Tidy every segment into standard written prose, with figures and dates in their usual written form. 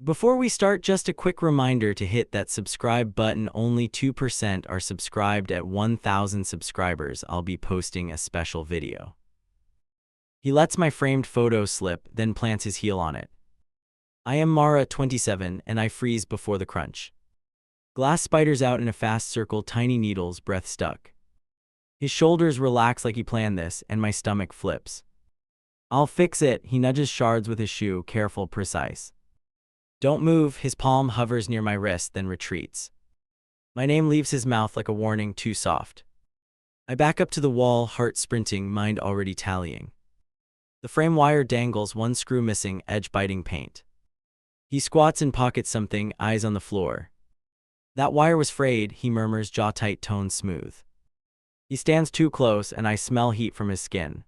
Before we start, just a quick reminder to hit that subscribe button. Only 2% are subscribed. At 1,000 subscribers, I'll be posting a special video. He lets my framed photo slip, then plants his heel on it. I am Mara, 27, and I freeze before the crunch. Glass spiders out in a fast circle, tiny needles, breath stuck. His shoulders relax like he planned this, and my stomach flips. I'll fix it, he nudges shards with his shoe, careful, precise. Don't move, his palm hovers near my wrist, then retreats. My name leaves his mouth like a warning, too soft. I back up to the wall, heart sprinting, mind already tallying. The frame wire dangles, one screw missing, edge biting paint. He squats and pockets something, eyes on the floor. That wire was frayed, he murmurs, jaw tight, tone smooth. He stands too close, and I smell heat from his skin.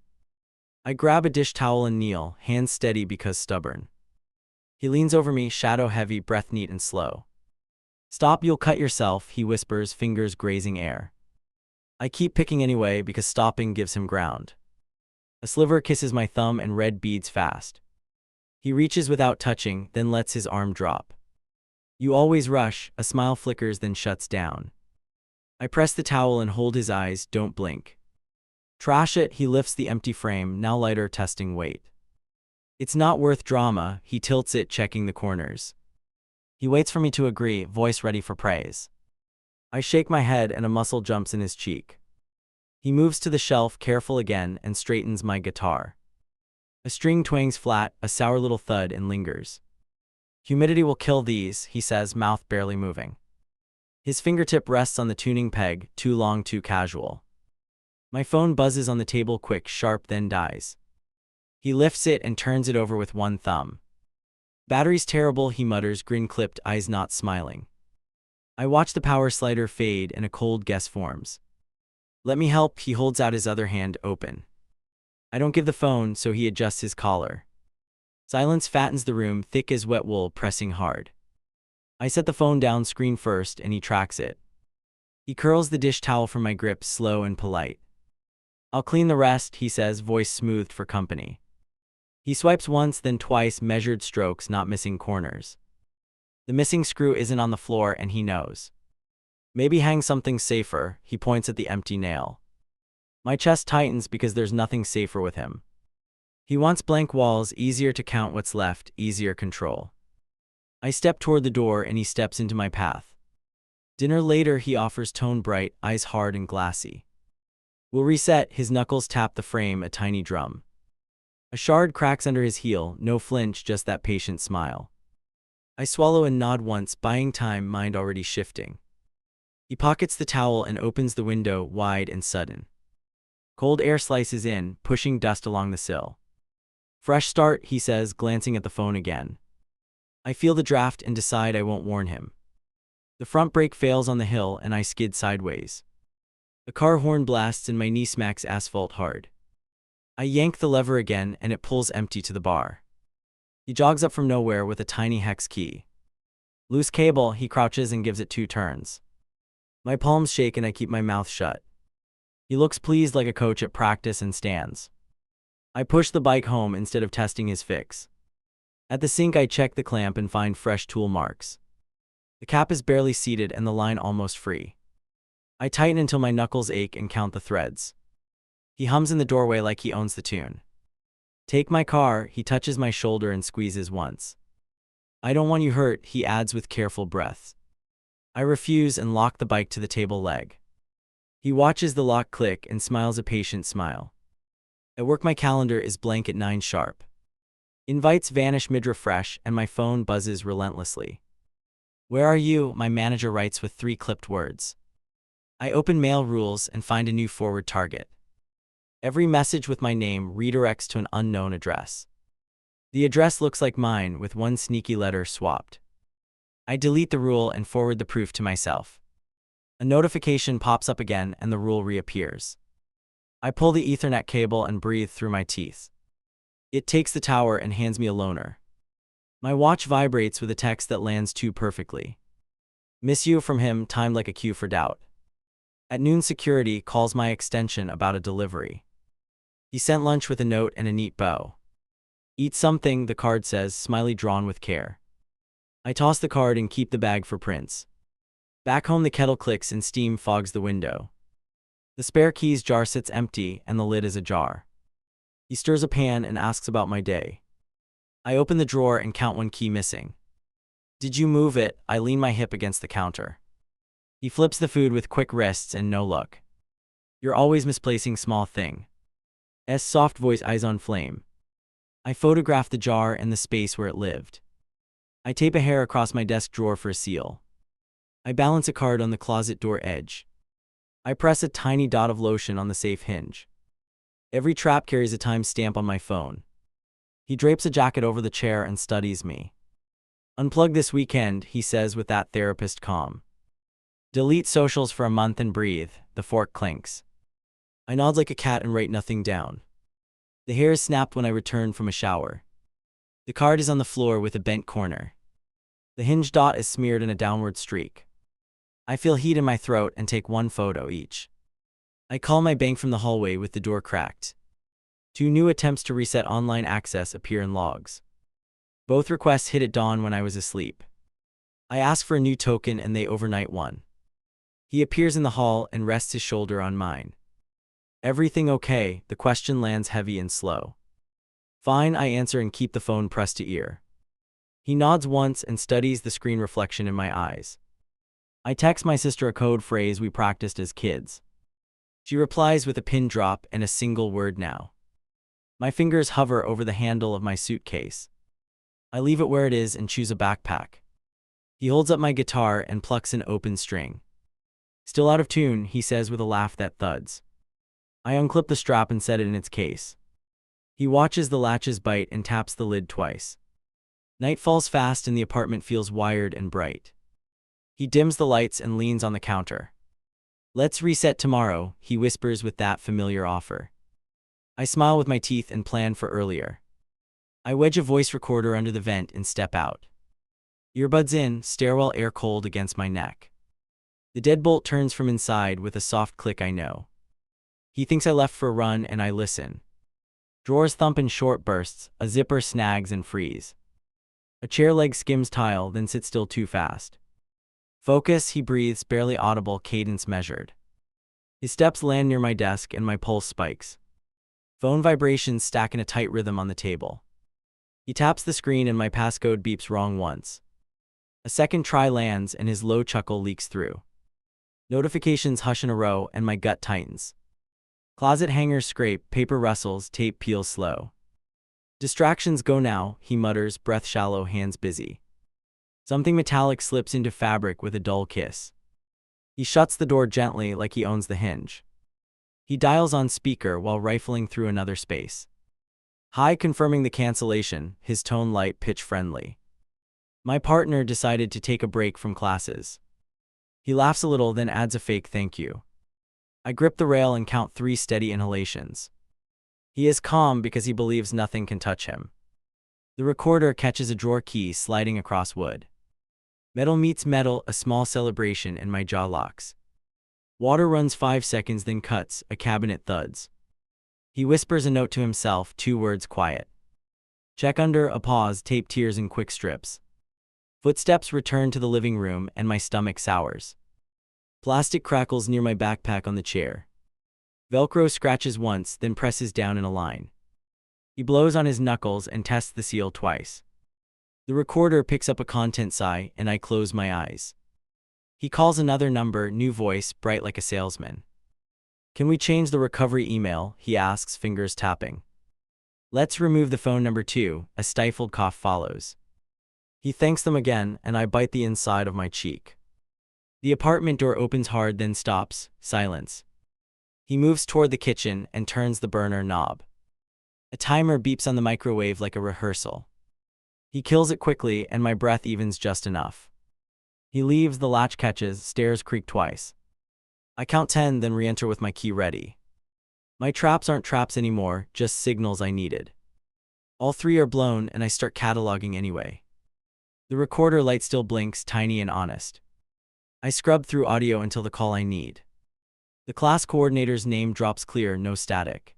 I grab a dish towel and kneel, hands steady because stubborn. He leans over me, shadow heavy, breath neat and slow. Stop, you'll cut yourself, he whispers, fingers grazing air. I keep picking anyway because stopping gives him ground. A sliver kisses my thumb and red beads fast. He reaches without touching, then lets his arm drop. You always rush, a smile flickers then shuts down. I press the towel and hold his eyes, don't blink. Trash it, he lifts the empty frame, now lighter, testing weight. It's not worth drama, he tilts it, checking the corners. He waits for me to agree, voice ready for praise. I shake my head and a muscle jumps in his cheek. He moves to the shelf, careful again, and straightens my guitar. A string twangs flat, a sour little thud, and lingers. Humidity will kill these, he says, mouth barely moving. His fingertip rests on the tuning peg, too long, too casual. My phone buzzes on the table, quick, sharp, then dies. He lifts it and turns it over with one thumb. Battery's terrible, he mutters, grin clipped, eyes not smiling. I watch the power slider fade and a cold guess forms. Let me help, he holds out his other hand, open. I don't give the phone, so he adjusts his collar. Silence fattens the room, thick as wet wool, pressing hard. I set the phone down, screen first, and he tracks it. He curls the dish towel from my grip, slow and polite. I'll clean the rest, he says, voice smoothed for company. He swipes once, then twice, measured strokes, not missing corners. The missing screw isn't on the floor, and he knows. Maybe hang something safer, he points at the empty nail. My chest tightens because there's nothing safer with him. He wants blank walls, easier to count what's left, easier control. I step toward the door and he steps into my path. Dinner later, he offers, tone bright, eyes hard and glassy. We'll reset, his knuckles tap the frame, a tiny drum. A shard cracks under his heel, no flinch, just that patient smile. I swallow and nod once, buying time, mind already shifting. He pockets the towel and opens the window, wide and sudden. Cold air slices in, pushing dust along the sill. Fresh start, he says, glancing at the phone again. I feel the draft and decide I won't warn him. The front brake fails on the hill and I skid sideways. The car horn blasts and my knee smacks asphalt hard. I yank the lever again and it pulls empty to the bar. He jogs up from nowhere with a tiny hex key. Loose cable, he crouches and gives it 2 turns. My palms shake and I keep my mouth shut. He looks pleased like a coach at practice and stands. I push the bike home instead of testing his fix. At the sink I check the clamp and find fresh tool marks. The cap is barely seated and the line almost free. I tighten until my knuckles ache and count the threads. He hums in the doorway like he owns the tune. Take my car, he touches my shoulder and squeezes once. I don't want you hurt, he adds with careful breaths. I refuse and lock the bike to the table leg. He watches the lock click and smiles a patient smile. At work my calendar is blank at 9 sharp. Invites vanish mid-refresh and my phone buzzes relentlessly. Where are you? My manager writes with 3 clipped words. I open mail rules and find a new forward target. Every message with my name redirects to an unknown address. The address looks like mine with one sneaky letter swapped. I delete the rule and forward the proof to myself. A notification pops up again and the rule reappears. I pull the Ethernet cable and breathe through my teeth. It takes the tower and hands me a loaner. My watch vibrates with a text that lands too perfectly. Miss you from him, timed like a cue for doubt. At noon security calls my extension about a delivery. He sent lunch with a note and a neat bow. Eat something, the card says, smiley drawn with care. I toss the card and keep the bag for Prince. Back home, the kettle clicks and steam fogs the window. The spare keys jar sits empty and the lid is ajar. He stirs a pan and asks about my day. I open the drawer and count one key missing. Did you move it? I lean my hip against the counter. He flips the food with quick wrists and no look. You're always misplacing small thing. Soft voice, eyes on flame. I photograph the jar and the space where it lived. I tape a hair across my desk drawer for a seal. I balance a card on the closet door edge. I press a tiny dot of lotion on the safe hinge. Every trap carries a time stamp on my phone. He drapes a jacket over the chair and studies me. Unplug this weekend, he says with that therapist calm. Delete socials for a month and breathe, the fork clinks. I nod like a cat and write nothing down. The hair is snapped when I return from a shower. The card is on the floor with a bent corner. The hinge dot is smeared in a downward streak. I feel heat in my throat and take one photo each. I call my bank from the hallway with the door cracked. 2 new attempts to reset online access appear in logs. Both requests hit at dawn when I was asleep. I ask for a new token and they overnight one. He appears in the hall and rests his shoulder on mine. Everything okay? The question lands heavy and slow. Fine, I answer and keep the phone pressed to ear. He nods once and studies the screen reflection in my eyes. I text my sister a code phrase we practiced as kids. She replies with a pin drop and a single word, now. My fingers hover over the handle of my suitcase. I leave it where it is and choose a backpack. He holds up my guitar and plucks an open string. Still out of tune, he says with a laugh that thuds. I unclip the strap and set it in its case. He watches the latches bite and taps the lid twice. Night falls fast and the apartment feels wired and bright. He dims the lights and leans on the counter. Let's reset tomorrow, he whispers with that familiar offer. I smile with my teeth and plan for earlier. I wedge a voice recorder under the vent and step out. Earbuds in, stairwell air cold against my neck. The deadbolt turns from inside with a soft click, I know. He thinks I left for a run and I listen. Drawers thump in short bursts, a zipper snags and frees. A chair leg skims tile, then sits still too fast. Focus, he breathes, barely audible, cadence measured. His steps land near my desk and my pulse spikes. Phone vibrations stack in a tight rhythm on the table. He taps the screen and my passcode beeps wrong once. A second try lands and his low chuckle leaks through. Notifications hush in a row and my gut tightens. Closet hangers scrape, paper rustles, tape peels slow. Distractions go now, he mutters, breath shallow, hands busy. Something metallic slips into fabric with a dull kiss. He shuts the door gently like he owns the hinge. He dials on speaker while rifling through another space. Hi, confirming the cancellation, his tone light, pitch friendly. My partner decided to take a break from classes. He laughs a little, then adds a fake thank you. I grip the rail and count 3 steady inhalations. He is calm because he believes nothing can touch him. The recorder catches a drawer key sliding across wood. Metal meets metal, a small celebration, and my jaw locks. Water runs 5 seconds, then cuts, a cabinet thuds. He whispers a note to himself, 2 words quiet. Check under, a pause, tape tears in quick strips. Footsteps return to the living room and my stomach sours. Plastic crackles near my backpack on the chair. Velcro scratches once, then presses down in a line. He blows on his knuckles and tests the seal twice. The recorder picks up a content sigh and I close my eyes. He calls another number, new voice, bright like a salesman. Can we change the recovery email? He asks, fingers tapping. Let's remove the phone number too, a stifled cough follows. He thanks them again and I bite the inside of my cheek. The apartment door opens hard, then stops, silence. He moves toward the kitchen and turns the burner knob. A timer beeps on the microwave like a rehearsal. He kills it quickly and my breath evens just enough. He leaves, the latch catches, stairs creak twice. I count 10, then re-enter with my key ready. My traps aren't traps anymore, just signals I needed. All 3 are blown and I start cataloging anyway. The recorder light still blinks, tiny and honest. I scrub through audio until the call I need. The class coordinator's name drops clear, no static.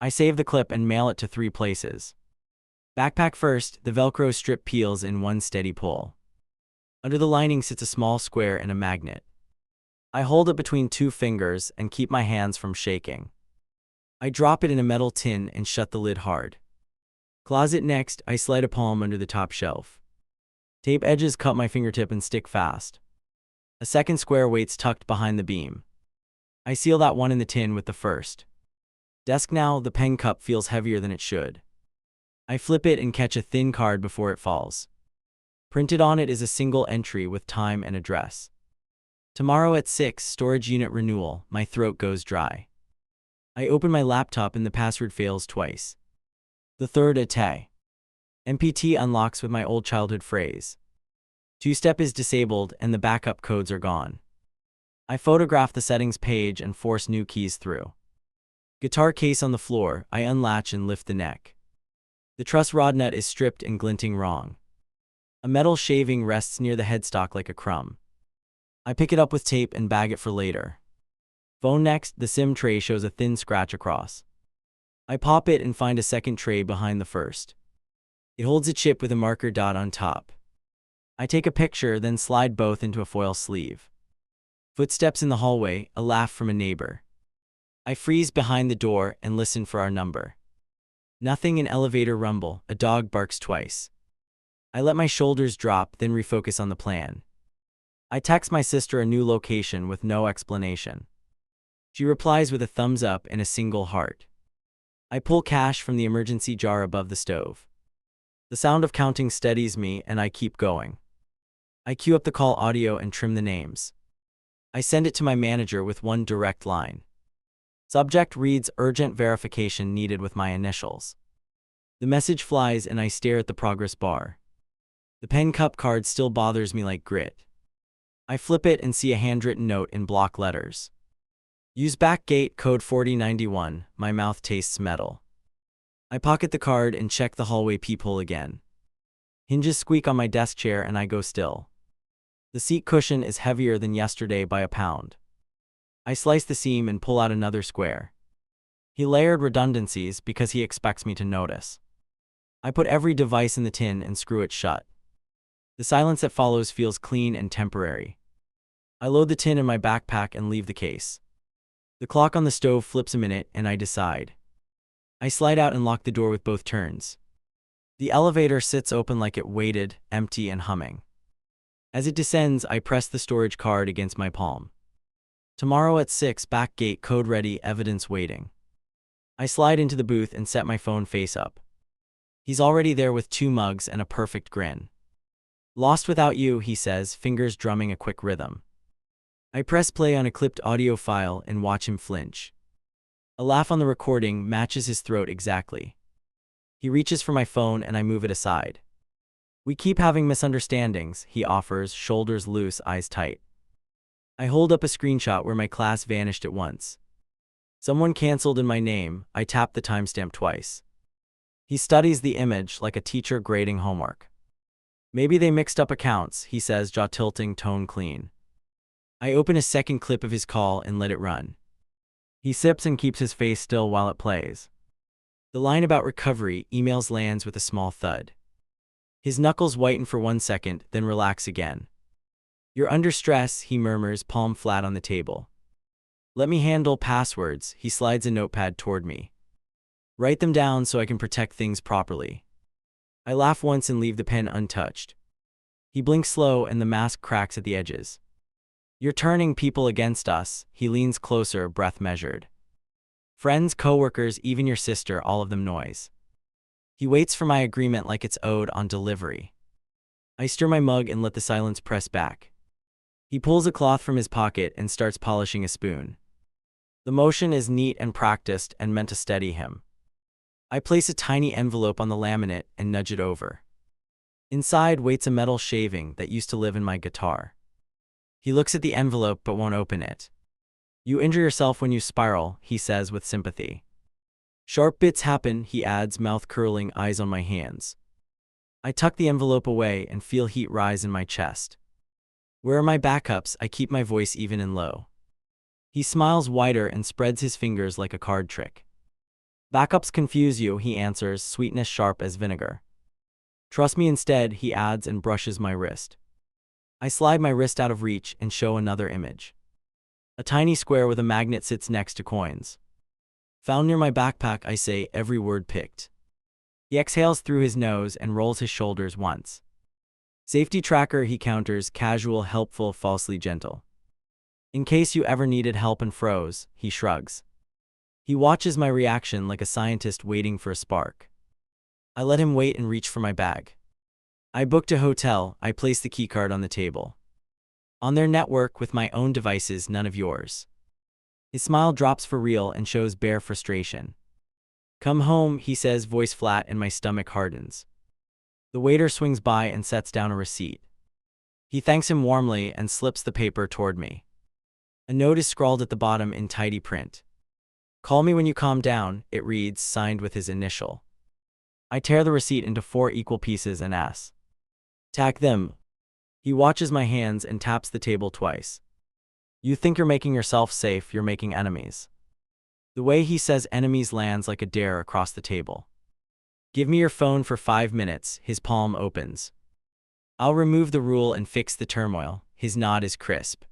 I save the clip and mail it to 3 places. Backpack first, the Velcro strip peels in one steady pull. Under the lining sits a small square and a magnet. I hold it between two fingers and keep my hands from shaking. I drop it in a metal tin and shut the lid hard. Closet next, I slide a palm under the top shelf. Tape edges cut my fingertip and stick fast. A second square waits tucked behind the beam. I seal that one in the tin with the first. Desk now, the pen cup feels heavier than it should. I flip it and catch a thin card before it falls. Printed on it is a single entry with time and address. Tomorrow at 6, storage unit renewal. My throat goes dry. I open my laptop and the password fails twice. The third attempt. MPT unlocks with my old childhood phrase. Two-step is disabled and the backup codes are gone. I photograph the settings page and force new keys through. Guitar case on the floor, I unlatch and lift the neck. The truss rod nut is stripped and glinting wrong. A metal shaving rests near the headstock like a crumb. I pick it up with tape and bag it for later. Phone next, the SIM tray shows a thin scratch across. I pop it and find a second tray behind the first. It holds a chip with a marker dot on top. I take a picture, then slide both into a foil sleeve. Footsteps in the hallway, a laugh from a neighbor. I freeze behind the door and listen for our number. Nothing, an elevator rumble, a dog barks twice. I let my shoulders drop, then refocus on the plan. I text my sister a new location with no explanation. She replies with a thumbs up and a single heart. I pull cash from the emergency jar above the stove. The sound of counting steadies me and I keep going. I cue up the call audio and trim the names. I send it to my manager with one direct line. Subject reads urgent verification needed with my initials. The message flies and I stare at the progress bar. The pen cup card still bothers me like grit. I flip it and see a handwritten note in block letters. Use back gate code 4091, my mouth tastes metal. I pocket the card and check the hallway peephole again. Hinges squeak on my desk chair and I go still. The seat cushion is heavier than yesterday by a pound. I slice the seam and pull out another square. He layered redundancies because he expects me to notice. I put every device in the tin and screw it shut. The silence that follows feels clean and temporary. I load the tin in my backpack and leave the case. The clock on the stove flips a minute and I decide. I slide out and lock the door with both turns. The elevator sits open like it waited, empty and humming. As it descends, I press the storage card against my palm. Tomorrow at 6, back gate code ready, evidence waiting. I slide into the booth and set my phone face up. He's already there with 2 mugs and a perfect grin. Lost without you, he says, fingers drumming a quick rhythm. I press play on a clipped audio file and watch him flinch. A laugh on the recording matches his throat exactly. He reaches for my phone and I move it aside. We keep having misunderstandings, he offers, shoulders loose, eyes tight. I hold up a screenshot where my class vanished at once. Someone canceled in my name, I tap the timestamp twice. He studies the image like a teacher grading homework. Maybe they mixed up accounts, he says, jaw tilting, tone clean. I open a second clip of his call and let it run. He sips and keeps his face still while it plays. The line about recovery emails lands with a small thud. His knuckles whiten for 1 second, then relax again. You're under stress, he murmurs, palm flat on the table. Let me handle passwords, he slides a notepad toward me. Write them down so I can protect things properly. I laugh once and leave the pen untouched. He blinks slow and the mask cracks at the edges. You're turning people against us, he leans closer, breath measured. Friends, coworkers, even your sister, all of them noise. He waits for my agreement like it's owed on delivery. I stir my mug and let the silence press back. He pulls a cloth from his pocket and starts polishing a spoon. The motion is neat and practiced and meant to steady him. I place a tiny envelope on the laminate and nudge it over. Inside waits a metal shaving that used to live in my guitar. He looks at the envelope but won't open it. You injure yourself when you spiral, he says with sympathy. Sharp bits happen, he adds, mouth curling, eyes on my hands. I tuck the envelope away and feel heat rise in my chest. Where are my backups? I keep my voice even and low. He smiles wider and spreads his fingers like a card trick. Backups confuse you, he answers, sweetness sharp as vinegar. Trust me instead, he adds and brushes my wrist. I slide my wrist out of reach and show another image. A tiny square with a magnet sits next to coins. Found near my backpack, I say, every word picked. He exhales through his nose and rolls his shoulders once. Safety tracker, he counters, casual, helpful, falsely gentle. In case you ever needed help and froze, he shrugs. He watches my reaction like a scientist waiting for a spark. I let him wait and reach for my bag. I booked a hotel, I place the keycard on the table. On their network with my own devices, none of yours. His smile drops for real and shows bare frustration. Come home, he says, voice flat, and my stomach hardens. The waiter swings by and sets down a receipt. He thanks him warmly and slips the paper toward me. A note is scrawled at the bottom in tidy print. Call me when you calm down, it reads, signed with his initial. I tear the receipt into 4 equal pieces and ask, tack them. He watches my hands and taps the table twice. You think you're making yourself safe, you're making enemies. The way he says enemies lands like a dare across the table. Give me your phone for 5 minutes, his palm opens. I'll remove the rule and fix the turmoil, his nod is crisp.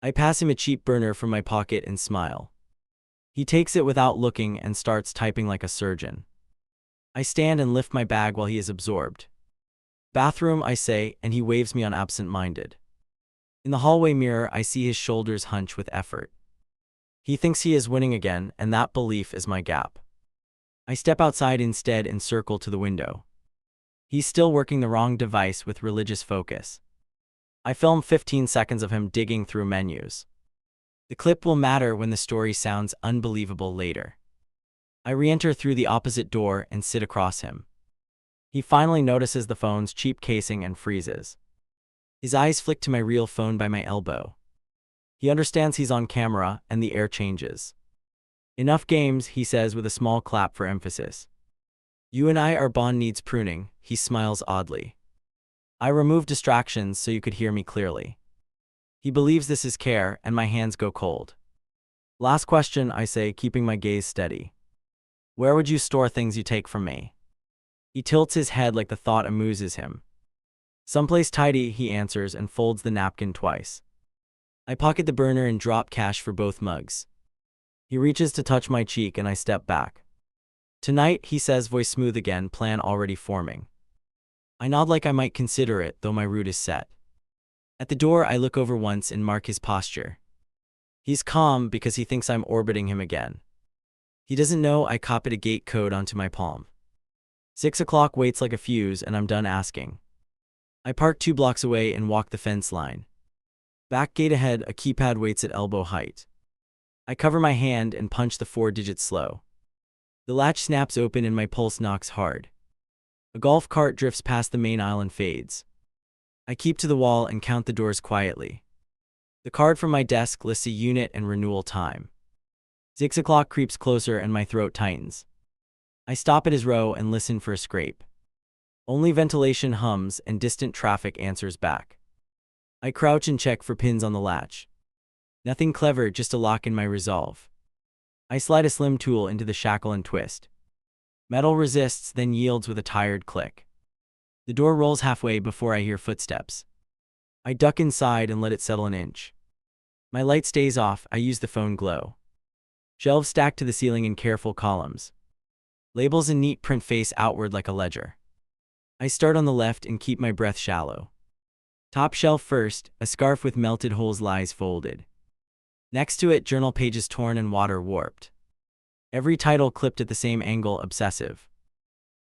I pass him a cheap burner from my pocket and smile. He takes it without looking and starts typing like a surgeon. I stand and lift my bag while he is absorbed. Bathroom, I say, and he waves me on absent-minded. In the hallway mirror, I see his shoulders hunch with effort. He thinks he is winning again, and that belief is my gap. I step outside instead and circle to the window. He's still working the wrong device with religious focus. I film 15 seconds of him digging through menus. The clip will matter when the story sounds unbelievable later. I re-enter through the opposite door and sit across him. He finally notices the phone's cheap casing and freezes. His eyes flick to my real phone by my elbow. He understands he's on camera, and the air changes. Enough games, he says with a small clap for emphasis. You and I, our bond needs pruning, he smiles oddly. I remove distractions so you could hear me clearly. He believes this is care, and my hands go cold. Last question, I say, keeping my gaze steady. Where would you store things you take from me? He tilts his head like the thought amuses him. Someplace tidy, he answers and folds the napkin twice. I pocket the burner and drop cash for both mugs. He reaches to touch my cheek and I step back. Tonight, he says, voice smooth again, plan already forming. I nod like I might consider it, though my route is set. At the door, I look over once and mark his posture. He's calm because he thinks I'm orbiting him again. He doesn't know I copied a gate code onto my palm. 6 o'clock waits like a fuse and I'm done asking. I park 2 blocks away and walk the fence line. Back gate ahead, a keypad waits at elbow height. I cover my hand and punch the 4 digits slow. The latch snaps open and my pulse knocks hard. A golf cart drifts past the main aisle and fades. I keep to the wall and count the doors quietly. The card from my desk lists a unit and renewal time. 6 o'clock creeps closer and my throat tightens. I stop at his row and listen for a scrape. Only ventilation hums and distant traffic answers back. I crouch and check for pins on the latch. Nothing clever, just a lock in my resolve. I slide a slim tool into the shackle and twist. Metal resists, then yields with a tired click. The door rolls halfway before I hear footsteps. I duck inside and let it settle an inch. My light stays off, I use the phone glow. Shelves stacked to the ceiling in careful columns. Labels in neat print face outward like a ledger. I start on the left and keep my breath shallow. Top shelf first, a scarf with melted holes lies folded. Next to it, journal pages torn and water warped. Every title clipped at the same angle, obsessive.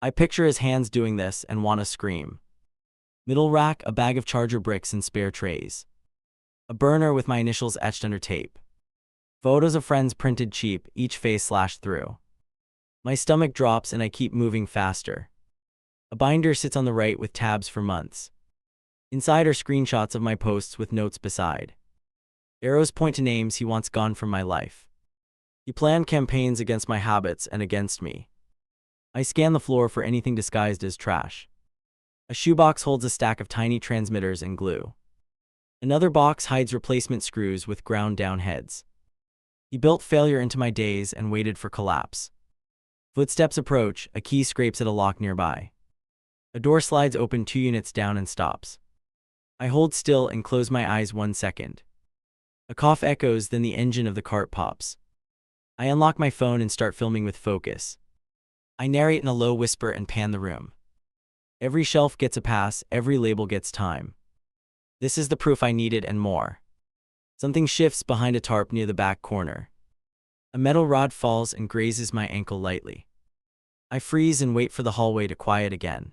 I picture his hands doing this and want to scream. Middle rack, a bag of charger bricks and spare trays. A burner with my initials etched under tape. Photos of friends printed cheap, each face slashed through. My stomach drops and I keep moving faster. A binder sits on the right with tabs for months. Inside are screenshots of my posts with notes beside. Arrows point to names he wants gone from my life. He planned campaigns against my habits and against me. I scan the floor for anything disguised as trash. A shoebox holds a stack of tiny transmitters and glue. Another box hides replacement screws with ground-down heads. He built failure into my days and waited for collapse. Footsteps approach, a key scrapes at a lock nearby. A door slides open 2 units down and stops. I hold still and close my eyes 1 second. A cough echoes, then the engine of the cart pops. I unlock my phone and start filming with focus. I narrate in a low whisper and pan the room. Every shelf gets a pass, every label gets time. This is the proof I needed and more. Something shifts behind a tarp near the back corner. A metal rod falls and grazes my ankle lightly. I freeze and wait for the hallway to quiet again.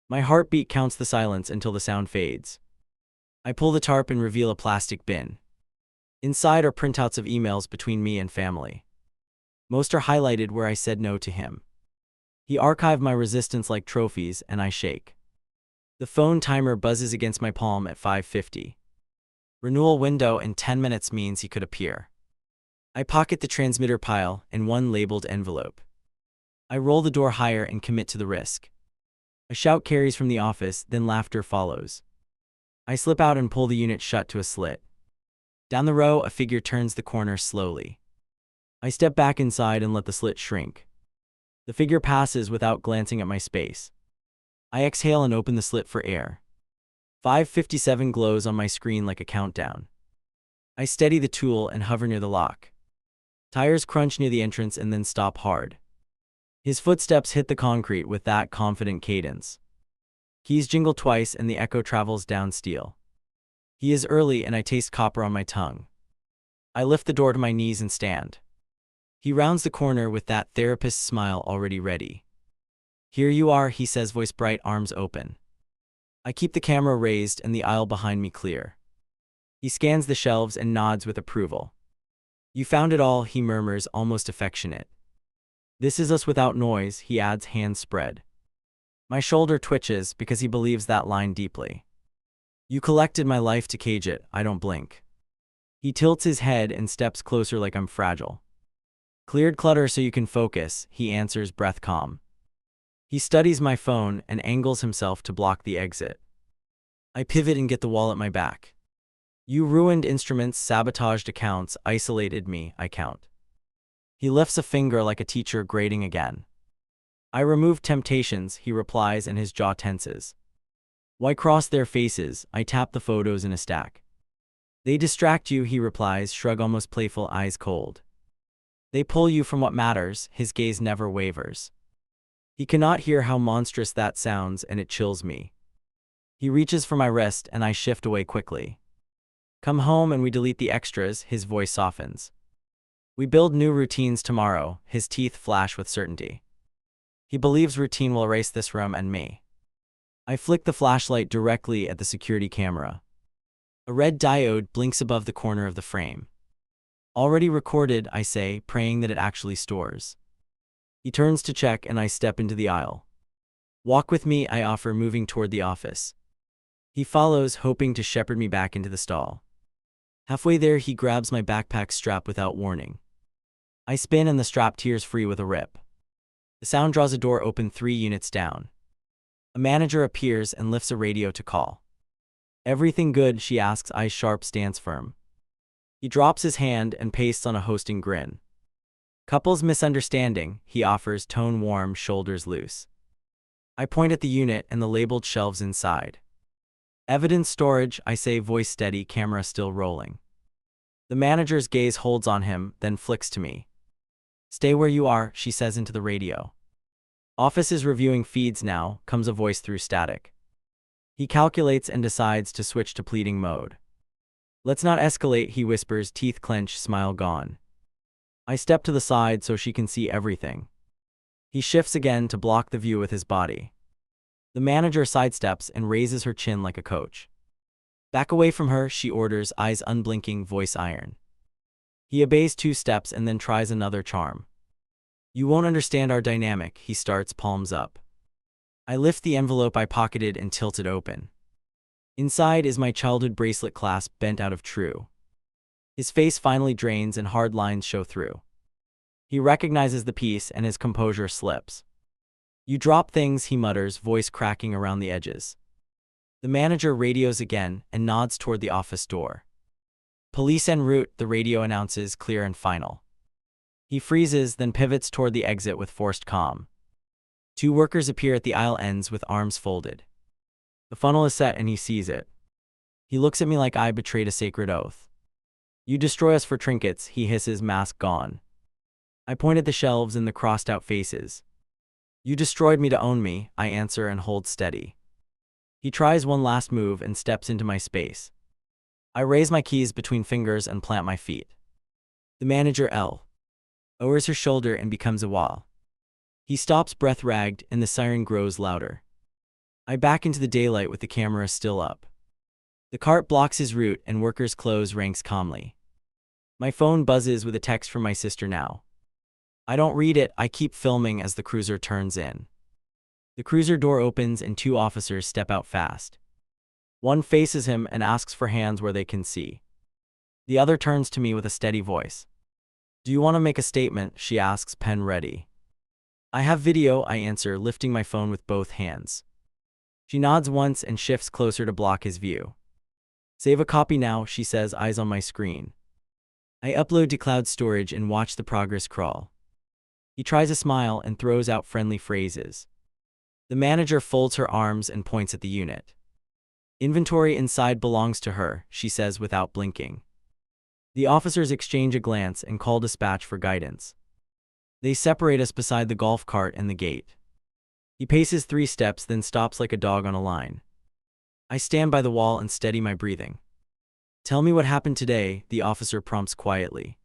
My heartbeat counts the silence until the sound fades. I pull the tarp and reveal a plastic bin. Inside are printouts of emails between me and family. Most are highlighted where I said no to him. He archived my resistance like trophies, and I shake. The phone timer buzzes against my palm at 5:50. Renewal window in 10 minutes means he could appear. I pocket the transmitter pile and one labeled envelope. I roll the door higher and commit to the risk. A shout carries from the office, then laughter follows. I slip out and pull the unit shut to a slit. Down the row, a figure turns the corner slowly. I step back inside and let the slit shrink. The figure passes without glancing at my space. I exhale and open the slit for air. 5:57 glows on my screen like a countdown. I steady the tool and hover near the lock. Tires crunch near the entrance and then stop hard. His footsteps hit the concrete with that confident cadence. Keys jingle twice and the echo travels down steel. He is early and I taste copper on my tongue. I lift the door to my knees and stand. He rounds the corner with that therapist's smile already ready. "Here you are," he says, voice bright, arms open. I keep the camera raised and the aisle behind me clear. He scans the shelves and nods with approval. "You found it all," he murmurs, almost affectionate. "This is us without noise," he adds, hands spread. My shoulder twitches because he believes that line deeply. "You collected my life to cage it, I don't blink." He tilts his head and steps closer like I'm fragile. "Cleared clutter so you can focus," he answers, breath calm. He studies my phone and angles himself to block the exit. I pivot and get the wall at my back. "You ruined instruments, sabotaged accounts, isolated me," I count. He lifts a finger like a teacher grading again. "I removed temptations," he replies, and his jaw tenses. "Why cross their faces?" I tap the photos in a stack. "They distract you," he replies, shrug almost playful, eyes cold. "They pull you from what matters," his gaze never wavers. He cannot hear how monstrous that sounds, and it chills me. He reaches for my wrist and I shift away quickly. "Come home and we delete the extras," his voice softens. "We build new routines tomorrow," his teeth flash with certainty. He believes routine will erase this room and me. I flick the flashlight directly at the security camera. A red diode blinks above the corner of the frame. "Already recorded," I say, praying that it actually stores. He turns to check and I step into the aisle. "Walk with me," I offer, moving toward the office. He follows, hoping to shepherd me back into the stall. Halfway there, he grabs my backpack strap without warning. I spin and the strap tears free with a rip. The sound draws a door open 3 units down. A manager appears and lifts a radio to call. "Everything good?" she asks, eyes sharp, stance firm. He drops his hand and pastes on a hosting grin. "Couples misunderstanding," he offers, tone warm, shoulders loose. I point at the unit and the labeled shelves inside. "Evidence storage," I say, voice steady, camera still rolling. The manager's gaze holds on him, then flicks to me. "Stay where you are," she says into the radio. "Office is reviewing feeds now," comes a voice through static. He calculates and decides to switch to pleading mode. "Let's not escalate," he whispers, teeth clench, smile gone. I step to the side so she can see everything. He shifts again to block the view with his body. The manager sidesteps and raises her chin like a coach. "Back away from her," she orders, eyes unblinking, voice iron. He obeys 2 steps and then tries another charm. "You won't understand our dynamic," he starts, palms up. I lift the envelope I pocketed and tilt it open. Inside is my childhood bracelet clasp bent out of true. His face finally drains and hard lines show through. He recognizes the piece and his composure slips. "You drop things," he mutters, voice cracking around the edges. The manager radios again and nods toward the office door. "Police en route," the radio announces, clear and final. He freezes, then pivots toward the exit with forced calm. 2 workers appear at the aisle ends with arms folded. The funnel is set and he sees it. He looks at me like I betrayed a sacred oath. You destroy us for trinkets, he hisses, mask gone. I point at the shelves and the crossed-out faces. You destroyed me to own me, I answer and hold steady. He tries one last move and steps into my space. I raise my keys between fingers and plant my feet. The manager L. lowers her shoulder and becomes a wall. He stops, breath-ragged, and the siren grows louder. I back into the daylight with the camera still up. The cart blocks his route and workers' clothes ranks calmly. My phone buzzes with a text from my sister now. I don't read it, I keep filming as the cruiser turns in. The cruiser door opens and two officers step out fast. One faces him and asks for hands where they can see. The other turns to me with a steady voice. Do you want to make a statement? She asks, pen ready. I have video, I answer, lifting my phone with both hands. She nods once and shifts closer to block his view. Save a copy now, she says, eyes on my screen. I upload to cloud storage and watch the progress crawl. He tries a smile and throws out friendly phrases. The manager folds her arms and points at the unit. Inventory inside belongs to her, she says without blinking. The officers exchange a glance and call dispatch for guidance. They separate us beside the golf cart and the gate. He paces 3 steps, then stops like a dog on a line. I stand by the wall and steady my breathing. Tell me what happened today, the officer prompts quietly.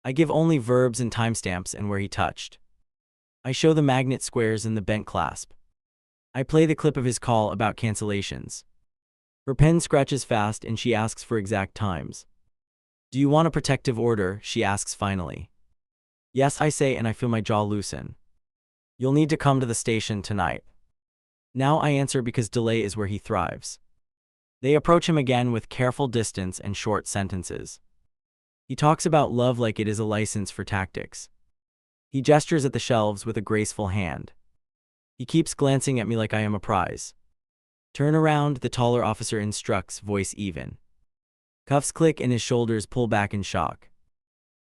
I give only verbs and timestamps and where he touched. I show the magnet squares and the bent clasp. I play the clip of his call about cancellations. Her pen scratches fast and she asks for exact times. Do you want a protective order? She asks finally. Yes, I say, and I feel my jaw loosen. You'll need to come to the station tonight. Now I answer because delay is where he thrives. They approach him again with careful distance and short sentences. He talks about love like it is a license for tactics. He gestures at the shelves with a graceful hand. He keeps glancing at me like I am a prize. Turn around, the taller officer instructs, voice even. Cuffs click and his shoulders pull back in shock.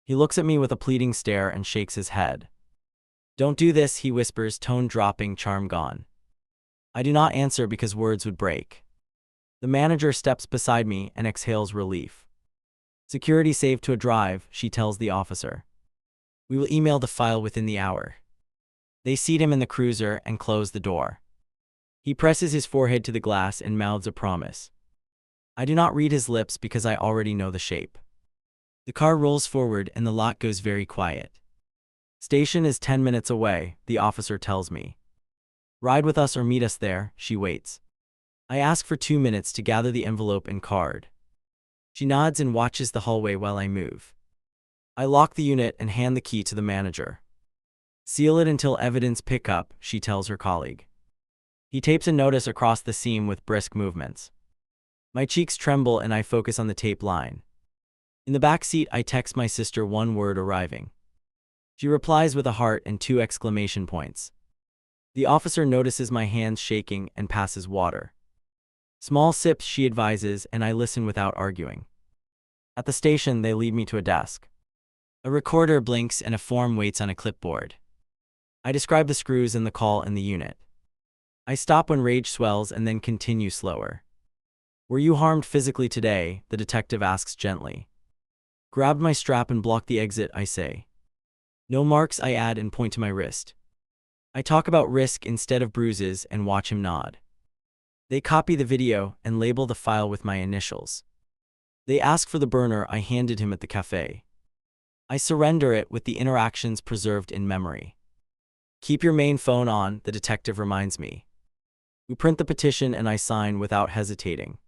He looks at me with a pleading stare and shakes his head. Don't do this, he whispers, tone dropping, charm gone. I do not answer because words would break. The manager steps beside me and exhales relief. Security saved to a drive, she tells the officer. We will email the file within the hour. They seat him in the cruiser and close the door. He presses his forehead to the glass and mouths a promise. I do not read his lips because I already know the shape. The car rolls forward and the lot goes very quiet. Station is 10 minutes away, the officer tells me. Ride with us or meet us there, she waits. I ask for 2 minutes to gather the envelope and card. She nods and watches the hallway while I move. I lock the unit and hand the key to the manager. Seal it until evidence pick up, she tells her colleague. He tapes a notice across the seam with brisk movements. My cheeks tremble and I focus on the tape line. In the back seat, I text my sister one word, arriving. She replies with a heart and 2 exclamation points. The officer notices my hands shaking and passes water. Small sips, she advises, and I listen without arguing. At the station, they lead me to a desk. A recorder blinks and a form waits on a clipboard. I describe the screws and the call and the unit. I stop when rage swells and then continue slower. Were you harmed physically today? The detective asks gently. Grabbed my strap and blocked the exit, I say. No marks, I add and point to my wrist. I talk about risk instead of bruises and watch him nod. They copy the video and label the file with my initials. They ask for the burner I handed him at the cafe. I surrender it with the interactions preserved in memory. Keep your main phone on, the detective reminds me. We print the petition and I sign without hesitating.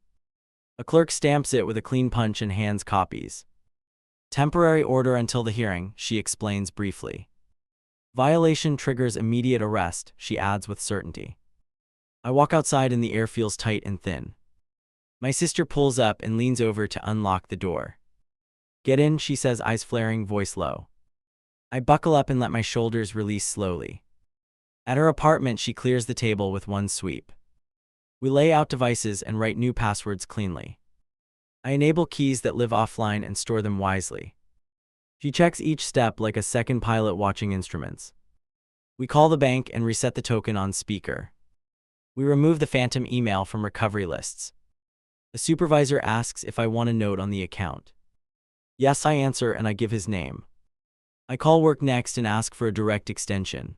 A clerk stamps it with a clean punch and hands copies. Temporary order until the hearing, she explains briefly. Violation triggers immediate arrest, she adds with certainty. I walk outside and the air feels tight and thin. My sister pulls up and leans over to unlock the door. Get in, she says, eyes flaring, voice low. I buckle up and let my shoulders release slowly. At her apartment, she clears the table with one sweep. We lay out devices and write new passwords cleanly. I enable keys that live offline and store them wisely. She checks each step like a second pilot watching instruments. We call the bank and reset the token on speaker. We remove the phantom email from recovery lists. A supervisor asks if I want a note on the account. Yes, I answer and I give his name. I call work next and ask for a direct extension.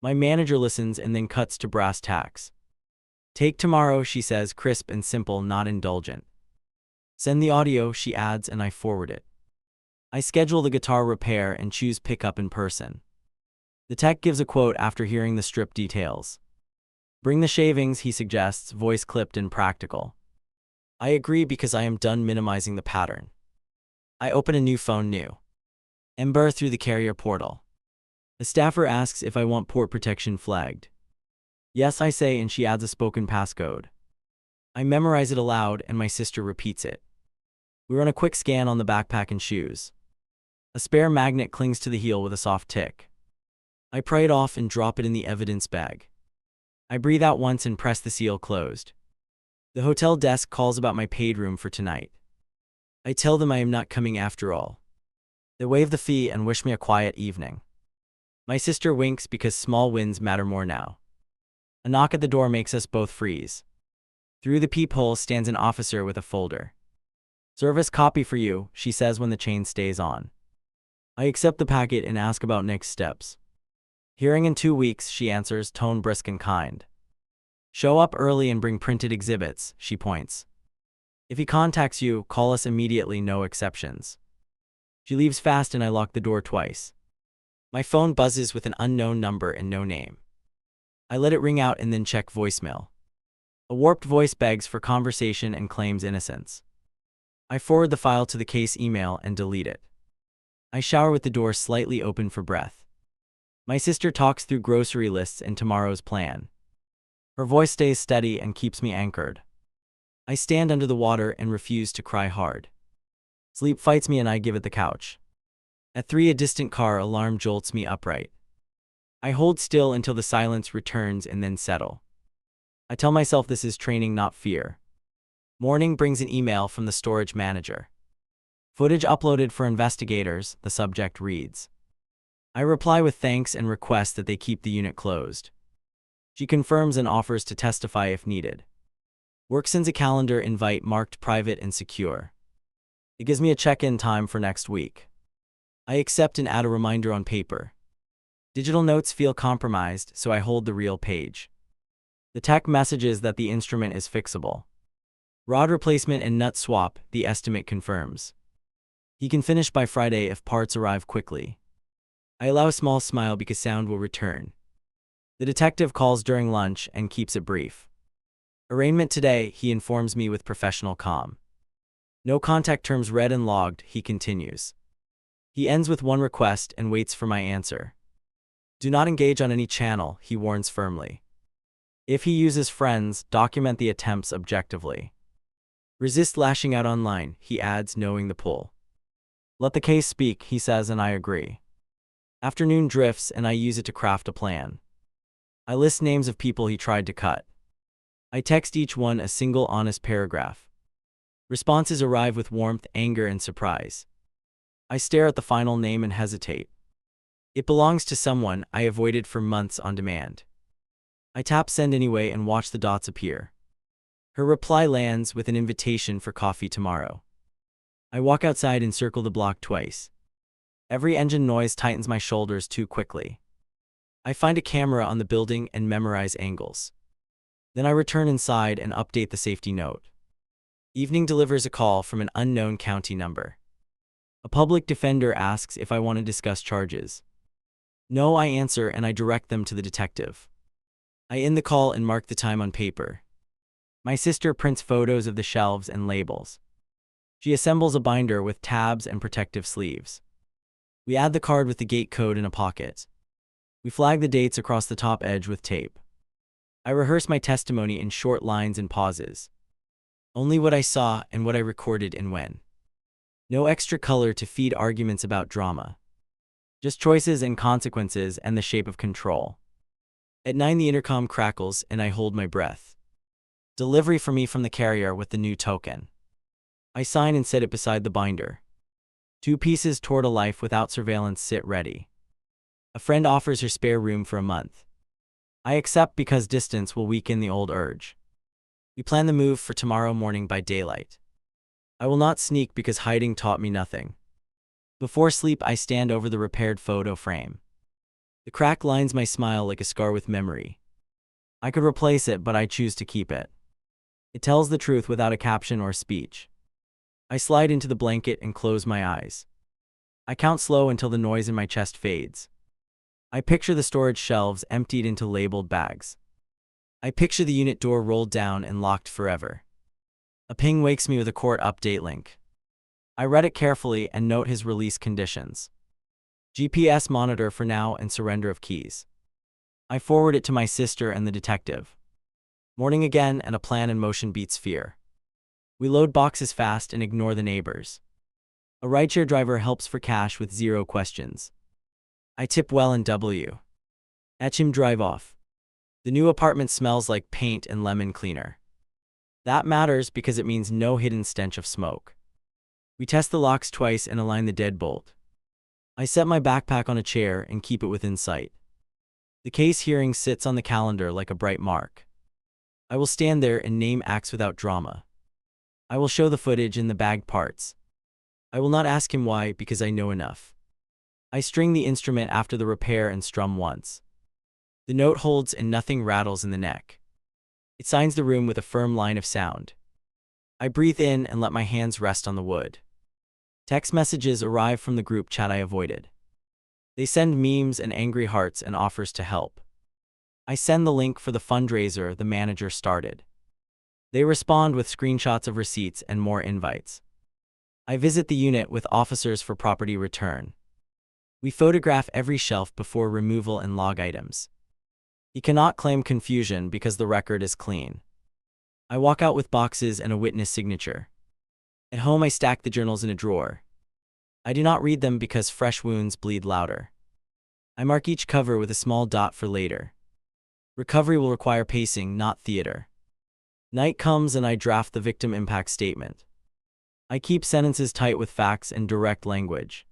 My manager listens and then cuts to brass tacks. Take tomorrow, she says, crisp and simple, not indulgent. Send the audio, she adds, and I forward it. I schedule the guitar repair and choose pickup in person. The tech gives a quote after hearing the strip details. Bring the shavings, he suggests, voice clipped and practical. I agree because I am done minimizing the pattern. I open a new phone, new Ember, through the carrier portal. The staffer asks if I want port protection flagged. Yes, I say, and she adds a spoken passcode. I memorize it aloud and my sister repeats it. We run a quick scan on the backpack and shoes. A spare magnet clings to the heel with a soft tick. I pry it off and drop it in the evidence bag. I breathe out once and press the seal closed. The hotel desk calls about my paid room for tonight. I tell them I am not coming after all. They waive the fee and wish me a quiet evening. My sister winks because small wins matter more now. A knock at the door makes us both freeze. Through the peephole stands an officer with a folder. Service copy for you, she says when the chain stays on. I accept the packet and ask about next steps. Hearing in 2 weeks, she answers, tone brisk and kind. Show up early and bring printed exhibits, she points. If he contacts you, call us immediately, no exceptions. She leaves fast and I lock the door twice. My phone buzzes with an unknown number and no name. I let it ring out and then check voicemail. A warped voice begs for conversation and claims innocence. I forward the file to the case email and delete it. I shower with the door slightly open for breath. My sister talks through grocery lists and tomorrow's plan. Her voice stays steady and keeps me anchored. I stand under the water and refuse to cry hard. Sleep fights me and I give it the couch. At 3, a distant car alarm jolts me upright. I hold still until the silence returns and then settle. I tell myself this is training, not fear. Morning brings an email from the storage manager. Footage uploaded for investigators, the subject reads. I reply with thanks and request that they keep the unit closed. She confirms and offers to testify if needed. Work sends a calendar invite marked private and secure. It gives me a check-in time for next week. I accept and add a reminder on paper. Digital notes feel compromised, so I hold the real page. The tech messages that the instrument is fixable. Rod replacement and nut swap, the estimate confirms. He can finish by Friday if parts arrive quickly. I allow a small smile because sound will return. The detective calls during lunch and keeps it brief. Arraignment today, he informs me with professional calm. No contact terms read and logged, he continues. He ends with one request and waits for my answer. Do not engage on any channel, he warns firmly. If he uses friends, document the attempts objectively. Resist lashing out online, he adds, knowing the pull. Let the case speak, he says, and I agree. Afternoon drifts and I use it to craft a plan. I list names of people he tried to cut. I text each one a single honest paragraph. Responses arrive with warmth, anger, and surprise. I stare at the final name and hesitate. It belongs to someone I avoided for months on demand. I tap send anyway and watch the dots appear. Her reply lands with an invitation for coffee tomorrow. I walk outside and circle the block twice. Every engine noise tightens my shoulders too quickly. I find a camera on the building and memorize angles. Then I return inside and update the safety note. Evening delivers a call from an unknown county number. A public defender asks if I want to discuss charges. No, I answer and I direct them to the detective. I end the call and mark the time on paper. My sister prints photos of the shelves and labels. She assembles a binder with tabs and protective sleeves. We add the card with the gate code in a pocket. We flag the dates across the top edge with tape. I rehearse my testimony in short lines and pauses. Only what I saw and what I recorded and when. No extra color to feed arguments about drama. Just choices and consequences and the shape of control. At 9 the intercom crackles and I hold my breath. Delivery for me from the carrier with the new token. I sign and set it beside the binder. 2 pieces toward a life without surveillance sit ready. A friend offers her spare room for a month. I accept because distance will weaken the old urge. We plan the move for tomorrow morning by daylight. I will not sneak because hiding taught me nothing. Before sleep, I stand over the repaired photo frame. The crack lines my smile like a scar with memory. I could replace it, but I choose to keep it. It tells the truth without a caption or speech. I slide into the blanket and close my eyes. I count slow until the noise in my chest fades. I picture the storage shelves emptied into labeled bags. I picture the unit door rolled down and locked forever. A ping wakes me with a court update link. I read it carefully and note his release conditions. GPS monitor for now and surrender of keys. I forward it to my sister and the detective. Morning again, and a plan in motion beats fear. We load boxes fast and ignore the neighbors. A rideshare driver helps for cash with 0 questions. I tip well and watch him drive off. The new apartment smells like paint and lemon cleaner. That matters because it means no hidden stench of smoke. We test the locks twice and align the deadbolt. I set my backpack on a chair and keep it within sight. The case hearing sits on the calendar like a bright mark. I will stand there and name acts without drama. I will show the footage and the bagged parts. I will not ask him why because I know enough. I string the instrument after the repair and strum once. The note holds and nothing rattles in the neck. It signs the room with a firm line of sound. I breathe in and let my hands rest on the wood. Text messages arrive from the group chat I avoided. They send memes and angry hearts and offers to help. I send the link for the fundraiser the manager started. They respond with screenshots of receipts and more invites. I visit the unit with officers for property return. We photograph every shelf before removal and log items. He cannot claim confusion because the record is clean. I walk out with boxes and a witness signature. At home, I stack the journals in a drawer. I do not read them because fresh wounds bleed louder. I mark each cover with a small dot for later. Recovery will require pacing, not theater. Night comes and I draft the victim impact statement. I keep sentences tight with facts and direct language.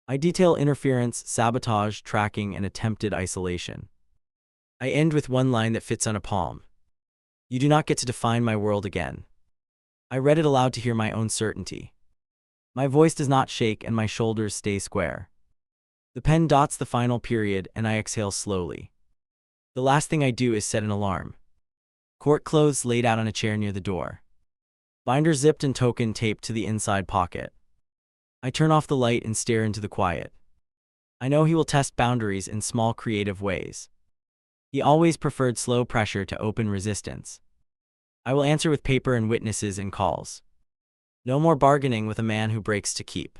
I detail interference, sabotage, tracking, and attempted isolation. I end with one line that fits on a palm. You do not get to define my world again. I read it aloud to hear my own certainty. My voice does not shake and my shoulders stay square. The pen dots the final period and I exhale slowly. The last thing I do is set an alarm. Court clothes laid out on a chair near the door. Binder zipped and token taped to the inside pocket. I turn off the light and stare into the quiet. I know he will test boundaries in small creative ways. He always preferred slow pressure to open resistance. I will answer with paper and witnesses and calls. No more bargaining with a man who breaks to keep.